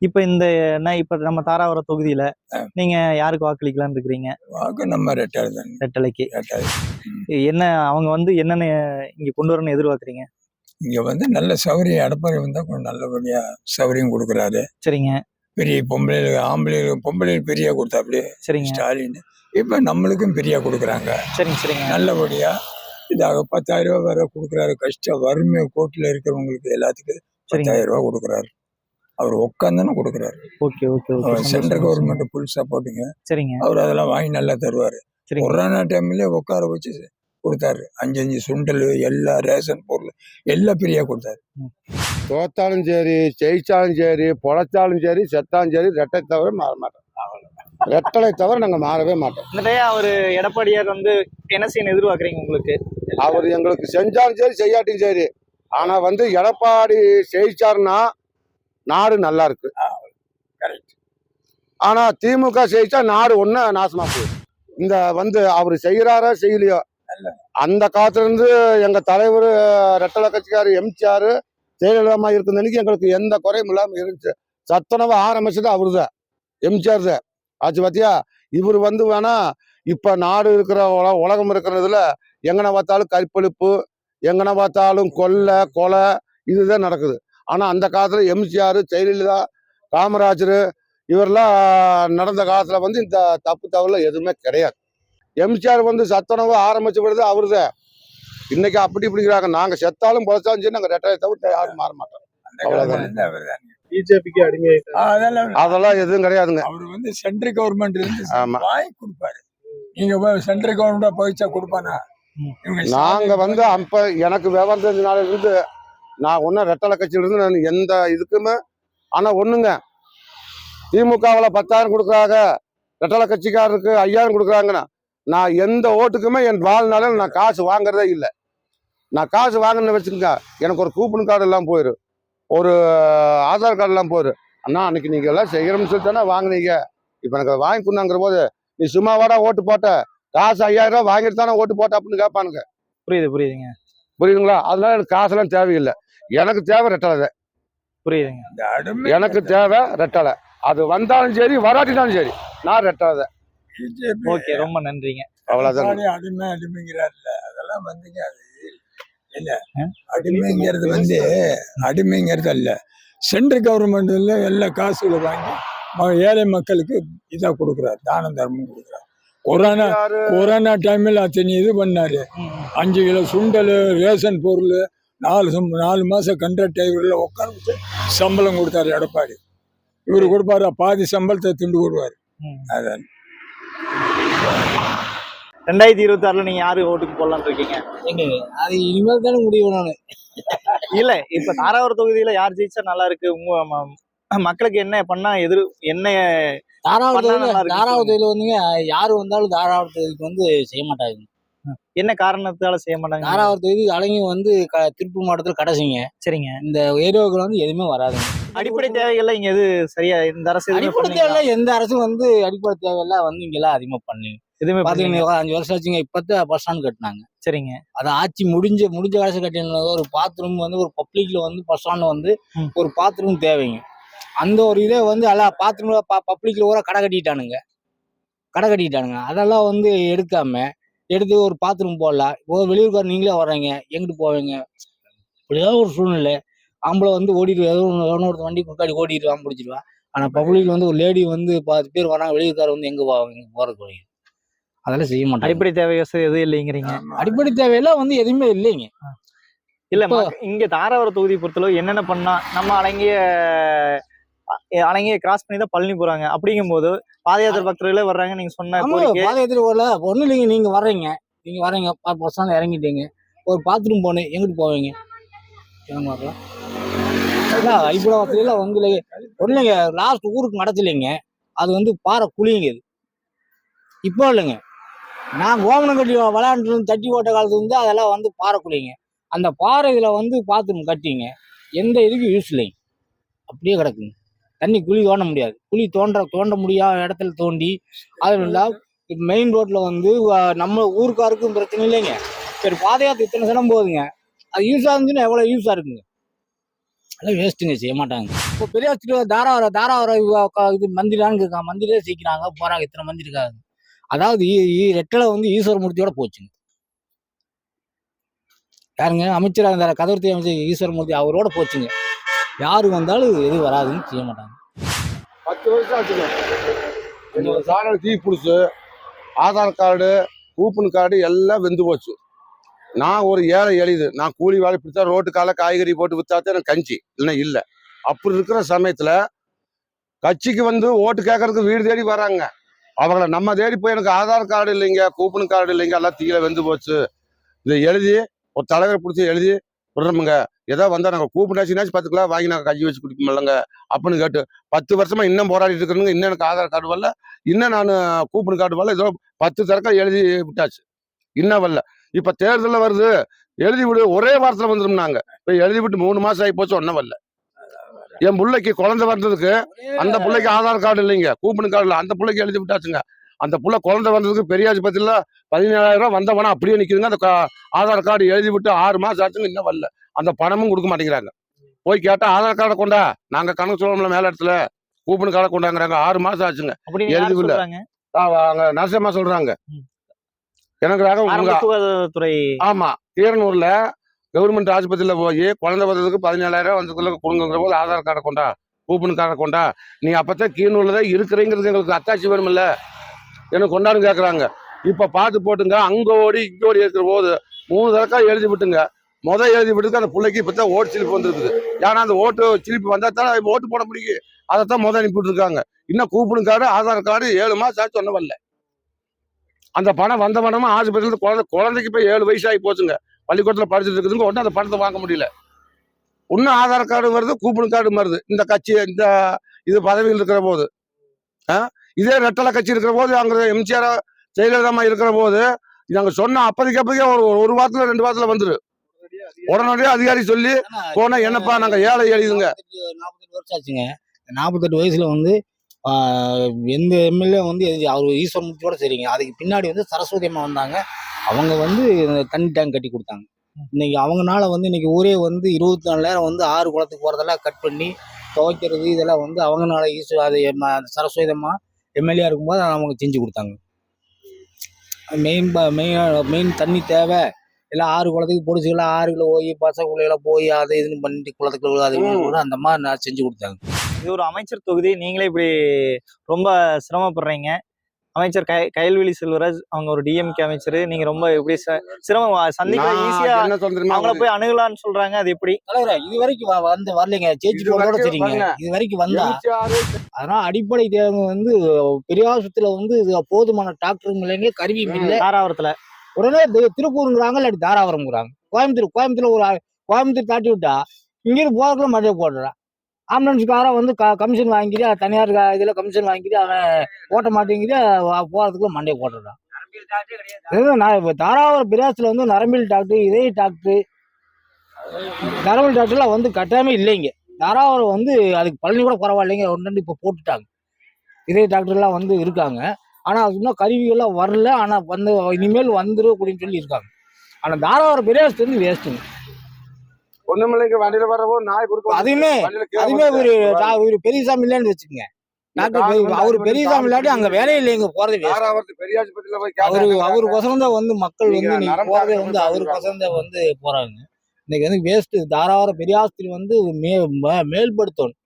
இப்ப இந்த இப்ப நம்ம தாராபுரம் தொகுதியில நீங்க யாருக்கு வாக்களிக்கலாம்னு இருக்கிறீங்க? வாக்கு நம்ம ரெட்டலைக்கு. என்ன அவங்க என்னென்ன இங்க கொண்டு வரணும்னு எதிர்பார்க்குறீங்க? இங்க நல்ல சௌகரியம் எடப்பாடி வந்தா கொஞ்சம் நல்லபடியா சௌகரியம் கொடுக்குறாரு. சரிங்க. பெரிய பொம்பளைகள் பெரியா கொடுத்தாப்படி. சரிங்க. ஸ்டாலின் இப்ப நம்மளுக்கும் பெரியா கொடுக்குறாங்க. சரிங்க சரிங்க. நல்லபடியா இதாக 10,000 ரூபாய் வரை கொடுக்குறாரு. வறுமை கோட்டில் இருக்கிறவங்களுக்கு எல்லாத்துக்கும் 10,000 ரூபாய் கொடுக்குறாரு. அவர் உட்காந்தானே கொடுக்குறாரு. Okay okay okay. Central government full சப்போர்ட்டுங்க. சரிங்க. அவர் அதெல்லாம் வாங்கி நல்லா தருவாரு. கொரோனா டைம்லயே உட்கார வச்சு கொடுத்தாரு. 5 சுண்டல் எல்லா ரேஷன் பொருள் எல்லாம் ஃப்ரீயா கொடுத்தாரு. தோத்தாலும் சரி, ஜெயிச்சாலும் சரி, பொழைச்சாலும் சரி, செத்தாலும் சரி, ரெட்டை தவிர மாற மாட்டோம். ரெட்டலை தவிர நாங்கள் மாறவே மாட்டோம். நிறைய அவர் எடப்பாடியார் என்ன செய்யணும் எதிர்பார்க்குறீங்க உங்களுக்கு? அவர் எங்களுக்கு செஞ்சாலும் சரி, செய்யாட்டியும் சரி. ஆனா எடப்பாடி ஜெயிச்சாருன்னா நாடு நல்லா இருக்கு. ஆனா திமுக ஜெயிச்சா நாடு ஒண்ணு நாசமா போகுது. இந்த அவர் செய்யறாரா செய்யலையோ, அந்த காலத்துல இருந்து எங்க தலைவர் ரெட்டலை கட்சிக்காரு எம்ஜிஆர் ஜெயலலிதா இருக்கிற அன்னைக்கு எங்களுக்கு எந்த குறையும் இல்லாம இருந்துச்சு. சத்துணவு ஆரம்பிச்சது அவருதான், எம்ஜிஆர் தான் ஆச்சு. பாத்தியா, இவர் வேணா இப்ப நாடு இருக்கிற உலகம் இருக்கிறதுல எங்கன பார்த்தாலும் கற்பழிப்பு, எங்கன பார்த்தாலும் கொலை இதுதான் நடக்குது. ஆனா அந்த காலத்துல எம்ஜிஆர், ஜெயலலிதா, காமராஜர் இவரெல்லாம் நடந்த காலத்துல இந்த தப்பு தவறுல எதுவுமே கிடையாது. எம்ஜிஆர் சத்துணவு ஆரம்பிச்சு விடுறது அவருதான். இன்னைக்கு அப்படி இப்படிங்கிறாங்க. நாங்க செத்தாலும் பொழைச்சாலும் சரி, நாங்க ரெட்டை தவிர யாரும் மாற மாட்டோம். அவ்வளவுதான். பிஜேபிக்கு அடிமை அதெல்லாம் எதுவும் கிடையாதுங்க. அவரு சென்ட்ரல் கவர்மெண்ட் வாங்கி கொடுப்பாரு. நீங்க சென்ட்ரல் கவர்மெண்ட் போயிச்சா கொடுப்பானா? நாங்க அப்ப எனக்கு விவரம் தெரிஞ்ச நாள் இருந்து நான் ஒன்னும் ரெட்டலை கட்சியில இருந்து நான் எந்த இதுக்குமே. ஆனா ஒண்ணுங்க, திமுகவில் 10,000 கொடுக்குறாங்க, ரெட்டலை கட்சிக்காரருக்கு 5,000 கொடுக்குறாங்கன்னா நான் எந்த ஓட்டுக்குமே என் வாழ்நாள நான் காசு வாங்குறதே இல்லை. நான் காசு வாங்கினு வச்சுக்கோங்க, எனக்கு ஒரு கூப்பன் கார்டு எல்லாம் போயிரு, ஒரு ஆதார் கார்டு எல்லாம் போயிரு. அண்ணா அன்னைக்கு நீங்க எல்லாம் செய்யறோம்னு சொல்லி தானே வாங்கினீங்க, இப்ப எனக்கு அதை வாங்கி கொடுனாங்கிற போது நீ சும்மாவாடா ஓட்டு போட்ட, காசு 5,000 ரூபாய் வாங்கிட்டு தானே ஓட்டு போட்ட அப்படின்னு கேட்பானுங்க. புரியுதுங்க. புரியுதுங்களா? அதனால எனக்கு காசெல்லாம் தேவையில்லை. எனக்கு தேவை ரெட்டலை. புரியுதுங்க. எனக்கு தேவை ரெட்டலை. அது வந்தாலும் சரி, வராட்டினாலும் சரி, நான் ரெட்டலை. ஓகே, ரொம்ப நன்றிங்க. அவ்வளவுதான். அடிமைங்கிறாருல, அதெல்லாம் இல்ல அடிமைங்கிறது அடிமைங்கிறது அல்ல. சென்ட்ரல் கவர்மெண்ட்ல எல்லா காசுகளை வாங்கி ஏழை மக்களுக்கு இதா கொடுக்குறாரு, தானம் தர்மம் கொடுக்குறாரு. கொரோனா டைம்ல அத்தனை இது பண்ணாரு. 5 கிலோ சுண்டல், ரேஷன் பொருள், 4 மாசம் கண்ட்ராக்ட் டிரைவர்ல உட்காந்து சம்பளம் கொடுத்தாரு எடப்பாடி. இவரு கொடுப்பாரு, பாதி சம்பளத்தை திண்டு கொடுவாரு. அதான் 2026 நீங்க யாரு ஓட்டுக்கு போடலான்னு இருக்கீங்க? அது இனிமேல் தானே முடிவு. நானு இல்ல, இப்ப தாராபுரம் தொகுதியில யார் ஜெயிச்சா நல்லா இருக்கு, உங்க மக்களுக்கு என்ன பண்ணா என்ன தாராபுரத்துல யாரு வந்தாலும் தாராபுரம் தொகுதிக்கு செய்ய மாட்டாங்க. என்ன காரணத்தால செய்ய மாட்டாங்க? தாராபுரம் தொகுதி அழகும் திருப்பூர் மாவட்டத்துல கடைசிங்க. சரிங்க. இந்த ஏரியாவுக்கு எதுவுமே வராதுங்க. அடிப்படை தேவைகள்ல இங்க சரியா இந்த அரசு அடிப்படை தேவையில்ல. எந்த அரசும் அடிப்படை தேவையெல்லாம் இங்கெல்லாம் அதிகமா பண்ணுங்க. எதுவுமே பாத்தீங்கன்னா 5 வருஷம் ஆச்சுங்க. இப்பதான் பஸ் ஸ்டாண்ட் கட்டினாங்க. சரிங்க. அது ஆட்சி முடிஞ்ச காசு கட்டின ஒரு பாத்ரூம் ஒரு பப்ளிக்ல பஸ் ஸ்டாண்ட் ஒரு பாத்ரூம் தேவைங்க. அந்த ஒரு இதே எல்லாம் பாத்ரூம்ல பப்ளிக்ல கூட கடை கட்டிட்டானுங்க. அதெல்லாம் எடுத்து ஒரு பாத்ரூம் போடலாம். வெளியூர்காரர் நீங்களே வர்றீங்க, எங்கிட்டு போவீங்க? இப்படிதான் ஒரு சூழ்நிலை. ஆம்பளை ஓடிட்டு ஒரு வண்டி குறுக்காடி ஓடிட்டு பிடிச்சிருவா. ஆனா பப்ளிக்ல ஒரு லேடி 10 பேர் வராங்க, வெளியூர்காரர் எங்க போறதுக்கு வழி? அதெல்லாம் செய்ய மாட்டாங்க. அடிப்படை தேவை எதுவும் இல்லைங்கிறீங்க? அடிப்படை தேவையெல்லாம் எதுவுமே இல்லைங்க. இல்ல, இங்க தாராபுரம் தொகுதி பொறுத்தளவு என்னென்ன பண்ணா நம்ம அலங்கிய கிராஸ் பண்ணி தான் பழனி போறாங்க. அப்படிங்கும் போது பாத யாத்திரை பக்தர்களே வர்றாங்க. நீங்க சொன்ன பாத யாத்திரை வரல ஒண்ணு இல்லைங்க. நீங்க வர்றீங்க பஸ் ஸ்டாண்ட் இறங்கிட்டீங்க, ஒரு பாத்ரூம் போனேன், எங்கிட்டு போவீங்க? ஐபுல ஒண்ணுங்க. லாஸ்ட் ஊருக்கு நடத்தலைங்க. அது பாறை குழிங்க. இப்போ இல்லைங்க, நான் கோமனம் கட்டி விளையாண்டு தட்டி ஓட்ட காலத்துல அதெல்லாம் பாறை குழிங்க. அந்த பாறை இதுல பாத்ரூம் கட்டிங்க, எந்த இதுக்கும் யூஸ் இல்லைங்க. அப்படியே கிடக்குங்க. தண்ணி குழி தோண்ட முடியாது. குழி தோண்ட முடியாத இடத்துல தோண்டி அது மெயின் ரோட்ல நம்ம ஊருக்காருக்கும் பிரச்சனை இல்லைங்க. சரி, பாதையாத்து இத்தனை சனம் போகுதுங்க. அது யூஸா இருந்துச்சுன்னா எவ்வளவு யூஸா இருக்குங்க. அதெல்லாம் வேஸ்ட்டுங்க, செய்ய மாட்டாங்க. இப்போ பெரிய தாராவர இது மந்திரான்னு இருக்காங்க, மந்திரியே சீக்கிறாங்க போறாங்க, இத்தனை மந்திரி இருக்காங்க. அதாவது ரெட்டலை வந்து ஈஸ்வரமூர்த்தியோட போச்சுங்க. யாருங்க அமைச்சராக இருந்தார், கதவர்த்தி அமைச்சர் ஈஸ்வரமூர்த்தி, அவரோட போச்சுங்க. யாரு வந்தாலும் எதுவும் வராதுன்னு செய்ய மாட்டாங்க. 10 வருஷம் ஆச்சுங்க. என்னோட சாணம் தீ பிடிச்சு, ஆதார் கார்டு, கூப்பன் கார்டு எல்லாம் வெந்து போச்சு. நான் ஒரு ஏழை எளிது, நான் கூலி வேலை பிடிச்சா ரோட்டு கால காய்கறி போட்டு வித்தாத்தான் எனக்கு கஞ்சி, இல்லைன்னா இல்லை. அப்படி இருக்கிற சமயத்துல கட்சிக்கு வந்து ஓட்டு கேட்கறதுக்கு வீடு தேடி வராங்க. அவங்கள நம்ம தேடி போய் எனக்கு ஆதார் கார்டு இல்லைங்க, கூப்பன் கார்டு இல்லைங்க, எல்லாம் தீயில வெந்து போச்சு, இதை எழுதி ஒரு தலைவரை பிடிச்சி எழுதி விடுறோமுங்க, ஏதோ வந்தா நாங்கள் கூப்பிட்டாச்சுனாச்சும் 10 கிலோ வாங்கி நாங்கள் கஞ்சி வச்சு குடிக்கமில்லங்க அப்படின்னு கேட்டு 10 வருஷமா இன்னும் போராடிட்டு இருக்கிறனுங்க. இன்னும் எனக்கு ஆதார் கார்டு வரல, இன்னும் நான் கூப்பன் கார்டு வரல, ஏதோ 10 தரக்கா எழுதி விட்டாச்சு, இன்னும் வரல. இப்ப தேர்தலில் வருது, எழுதி விடு, ஒரே வாரத்தில் வந்துரும்னாங்க. இப்போ எழுதி விட்டு 3 மாசம் ஆகி போச்சு, ஒன்றும் வரல. என் பிள்ளைக்கு குழந்தை வந்ததுக்கு அந்த பிள்ளைக்கு ஆதார் கார்டு இல்லைங்க, கூப்பன் கார்டு இல்லை, அந்த பிள்ளைக்கு எழுதி விட்டாச்சுங்க. அந்த புள்ள குழந்தை வந்ததுக்கு பெரியாஸ்பத்திரியில் 17,000 ரூபா வந்த பணம் அப்படியே நிற்குதுங்க. அந்த ஆதார் கார்டு எழுதி விட்டு 6 மாசம் ஆச்சுங்க, இன்னும் வரல. அந்த பணமும் கொடுக்க மாட்டேங்கிறாங்க. போய் கேட்டா ஆதார் கார்டை கொண்டா, நாங்க கணக்கு சொல்லணும்ல மேல இடத்துல, கூப்பன் கார்டை கொண்டாங்கிறாங்க. 6 மாசம் ஆச்சுங்க, எழுதி இல்ல. அங்க நரசிம்மா சொல்றாங்க எனக்கு துறை. ஆமா, கீரனூர்ல கவர்மெண்ட் ஆஸ்பத்திரியில போய் குழந்தை வந்ததுக்கு 17,000 வந்ததுக்குள்ள கொடுங்கிற போது ஆதார் கார்டை கொண்டா, கூப்பன் கார்டை கொண்டா, நீ அப்பதான் கீரனூர்ல தான் இருக்கிறீங்கிறது எங்களுக்கு அத்தாட்சி வேணுமில்ல, எனக்கு கொண்டாடு கேட்கறாங்க. இப்ப பார்த்து போட்டுங்க, அங்க ஓடி இங்க ஓடி இருக்கிற போது 3 தரக்கா எழுதி விட்டுங்க. எழுதி விட்டுக்கு அந்த பிள்ளைக்கு இப்பதான் ஓட்டு சிலிப்பு வந்துருக்குது. ஏன்னா அந்த ஓட்டு சிலிப்பு வந்தா தான் ஓட்டு போட முடியும், அதைத்தான் அனுப்பிட்டு இருக்காங்க. இன்னும் கூப்பன் கார்டு ஆதார் கார்டு 7 மாசம் ஆச்சு, ஒன்றும் வரல. அந்த பணம் வந்த பணமா ஆஸ்பத்திரியில குழந்தைக்கு போய் 7 வயசு ஆகி போச்சுங்க, பள்ளிக்கூடத்துல படிச்சுட்டு இருக்குதுங்க, ஒன்றும் அந்த பணத்தை வாங்க முடியல. இன்னும் ஆதார் கார்டு வருது, கூப்பன் கார்டு வருது. இந்த கட்சி இந்த இது பதவியில் இருக்கிற போது, இதே ரெட்டலை கட்சி இருக்கிற போது, அங்க எம்ஜிஆர் ஜெயலலிதா இருக்கிற போது நாங்க சொன்ன அப்போதைக்கு ஒரு வாரத்துல 2 வாரத்துல வந்துரு, உடனடியே அதிகாரி சொல்லி போனா என்னப்பா நாங்க ஏழை எழுதுங்க. 48 வருஷம் ஆச்சுங்க. 48 வயசுல வந்து எந்த எம்எல்ஏ வந்து அவர் ஈஸ்வரமூர்த்தியோட சரிங்க. அதுக்கு பின்னாடி வந்து சரஸ்வதி அம்மா வந்தாங்க, அவங்க வந்து தண்ணி டேங்க் கட்டி கொடுத்தாங்க. இன்னைக்கு அவங்கனால வந்து இன்னைக்கு ஊரே வந்து 24 நேரம் வந்து 6 குளத்துக்கு போறதெல்லாம் கட் பண்ணி துவைக்கிறது, இதெல்லாம் வந்து அவங்கனால அது சரஸ்வதி அம்மா எம்எல்ஏ இருக்கும்போது அவங்க செஞ்சு கொடுத்தாங்க. மெயின் தண்ணி தேவை, எல்லாம் 6 குளத்துக்கு பொடிச்சுக்கலாம், 6 போய் பசக்குள்ளையெல்லாம் போய் அதை இதுன்னு பண்ணிட்டு குளத்துக்குள்ள அது அந்த மாதிரி நான் செஞ்சு கொடுத்தாங்க. இது ஒரு அமைச்சர் தொகுதி, நீங்களே இப்படி ரொம்ப சிரமப்படுறீங்க. அமைச்சர் கயல்விழி செல்வராஜ் அவங்க ஒரு டிஎம்கே அமைச்சர், நீங்க ரொம்ப எப்படி சிரமம் சந்திக்க ஈஸியா அவங்கள போய் அணுகலான்னு சொல்றாங்க, அது எப்படி? இது வரைக்கும் வரலைங்க, சேச்சி போனோட சரிங்க, இது வரைக்கும் வந்தா. அதனால அடிப்படை தேவை வந்து பெரியாசத்துல வந்து போதுமான டாக்டரும் இல்லைங்க, கருவியும் இல்லை. தாராபுரத்துல உடனே திருப்பூருங்கிறாங்க, இல்லாட்டி தாராபுரம்ங்கிறாங்க. கோயம்புத்தூர் தாட்டி விட்டா இங்கிருந்து போறதுக்குள்ள மழையை போடுறான். ஆம்புலன்ஸ்காரன் வந்து கமிஷன் வாங்கிட்டு தனியார் இதில் கமிஷன் வாங்கிட்டு அவன் ஓட்ட மாட்டேங்கிட்டு போகிறதுக்குள்ள மண்டையை போட்டுறான். நான் இப்போ தாராபுரம் பிராஸில் வந்து நரம்பியல் டாக்டர், இதய டாக்டர், நரம்பியல் டாக்டர்லாம் வந்து கட்டாயமே இல்லைங்க. தாராபுரம் வந்து அதுக்கு பழனி கூட பரவாயில்லைங்க, 1-2 இப்போ போட்டுட்டாங்க. இதய டாக்டர்லாம் வந்து இருக்காங்க, ஆனால் அது இன்னும் கருவிகள்லாம் வரல. ஆனால் வந்து இனிமேல் வந்துடும் அப்படின்னு சொல்லி இருக்காங்க. ஆனால் தாராபுரம் பிராஸ் வந்து வேஸ்ட்டுங்க. ஒண்ணுமில்லைங்க, வண்டியில வரவோ நாய் குறுக்க, அதுவுமே ஒரு பெரியசாமி இல்லைன்னு வச்சுக்கோங்க. அவரு பெரியசாமி இல்லாட்டி அங்க வேலையே இல்லைங்க, போறது அவருக்கொசரம் தான் வந்து மக்கள் வந்து நீங்க போறதே வந்து அவருக்கொசரம் தான் வந்து போறாங்க. இன்னைக்கு வந்து வேஸ்ட். தாராபுரம் பெரியாஸ்பத்திரி வந்து மேல்படுத்தணும்,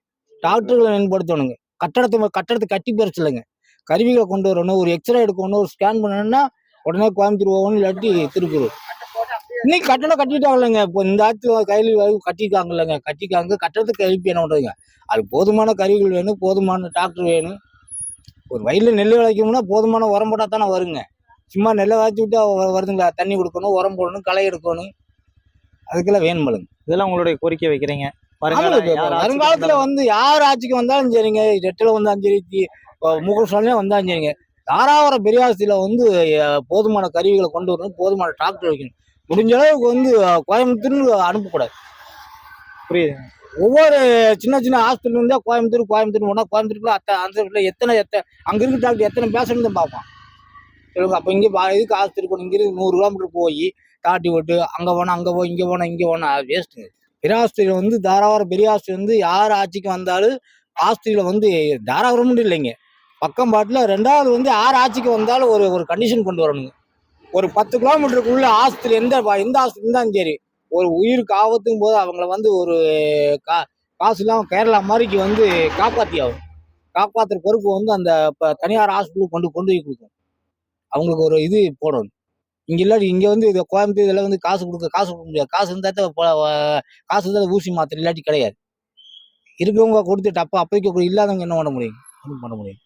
டாக்டர்களை மேம்படுத்தணுங்க. கட்டடத்தை கட்டி பறிச்சலைங்க, கருவிகளை கொண்டு வரணும். ஒரு எக்ஸ்ரே எடுக்கணும், ஒரு ஸ்கேன் பண்ணணும்னா உடனே கோயம்புத்தூர் போகணும், இல்லாட்டி திருப்பூர். இன்னைக்கு கட்டடம் கட்டிட்டாங்க இல்லைங்க, இப்போ இந்த ஆட்சி கையில் கட்டிக்காங்க இல்லைங்க, கட்டடத்துக்கு எழுப்பி என்ன பண்ணுறதுங்க. அது போதுமான கருவிகள் வேணும், போதுமான டாக்டர் வேணும். ஒரு வயலில் நெல் விளைக்கணும்னா போதுமான உரம் போட்டால் தானே வருங்க. சும்மா நெல்லை காய்ச்சி விட்டு வருதுங்களா? தண்ணி கொடுக்கணும், உரம் போடணும், களை எடுக்கணும், அதுக்கெல்லாம் வேணுமில்லைங்க. இதெல்லாம் உங்களுடைய கோரிக்கை வைக்கிறீங்க. வருங்காலத்துல வந்து யார் ஆட்சிக்கு வந்தாலும் சரிங்க, ரெட்டில வந்தாலும் சரி, முகஸ்டாலினே வந்தாலும் சரிங்க, தாராபுரம் பெரியாஸ்திரியில வந்து போதுமான கருவிகளை கொண்டு வரணும், போதுமான டாக்டர் வைக்கணும். முடிஞ்ச அளவுக்கு வந்து கோயம்புத்தூர்னு அனுப்பக்கூடாது. புரியுது. ஒவ்வொரு சின்ன சின்ன ஹாஸ்பிட்டல் இருந்தா கோயம்புத்தூர் போனா கோயம்புத்தூருக்குள்ள அந்த எத்தனை அங்க இருக்கு டாக்டர் எத்தனை பேஷண்ட் தான் பார்ப்பான் சொல்லுங்க. அப்ப இங்க இதுக்கு ஆஸ்பத்திரி போகணும், இங்கிருந்து 100 கிலோமீட்டர் போய் தாட்டி விட்டு அங்க போனா அங்க போய் இங்க போனா அது வேஸ்ட்டுங்க. பெரியாஸ்திரியில் வந்து தாராபுரம் பெரியாஸ்திரி வந்து யார் ஆட்சிக்கு வந்தாலும் ஆஸ்திரியில் வந்து தாராபுரம் மட்டும் இல்லைங்க, பக்கம் பாட்டில் ரெண்டாவது வந்து யார் ஆட்சிக்கு வந்தாலும் ஒரு ஒரு கண்டிஷன் கொண்டு வரணுங்க. ஒரு 10 கிலோமீட்டருக்குள்ள ஆஸ்பத்திரி எந்த ஆஸ்பத்திரி இருந்தாலும் சரி, ஒரு உயிருக்கு ஆபத்தும் போது அவங்கள வந்து ஒரு காசு இல்லாமல் கேரளா மாதிரிக்கு வந்து காப்பாற்றி ஆகும். காப்பாற்றுற பொறுப்பு வந்து அந்த தனியார் ஹாஸ்பிட்டலுக்கு கொண்டு கொண்டு போய் கொடுக்கும். அவங்களுக்கு ஒரு இது போடணும். இங்கே இல்லாட்டி இங்கே வந்து இது கோயம்புத்தூர் இதெல்லாம் வந்து காசு கொடுக்க முடியாது. காசு இருந்தால் காசு இருந்தால் ஊசி மாத்திரை இல்லாட்டி கிடையாது. இருக்கிறவங்க கொடுத்துட்டு அப்போதைக்கு இல்லாதவங்க என்ன பண்ண முடியும்? ஒன்றும் பண்ண முடியும்.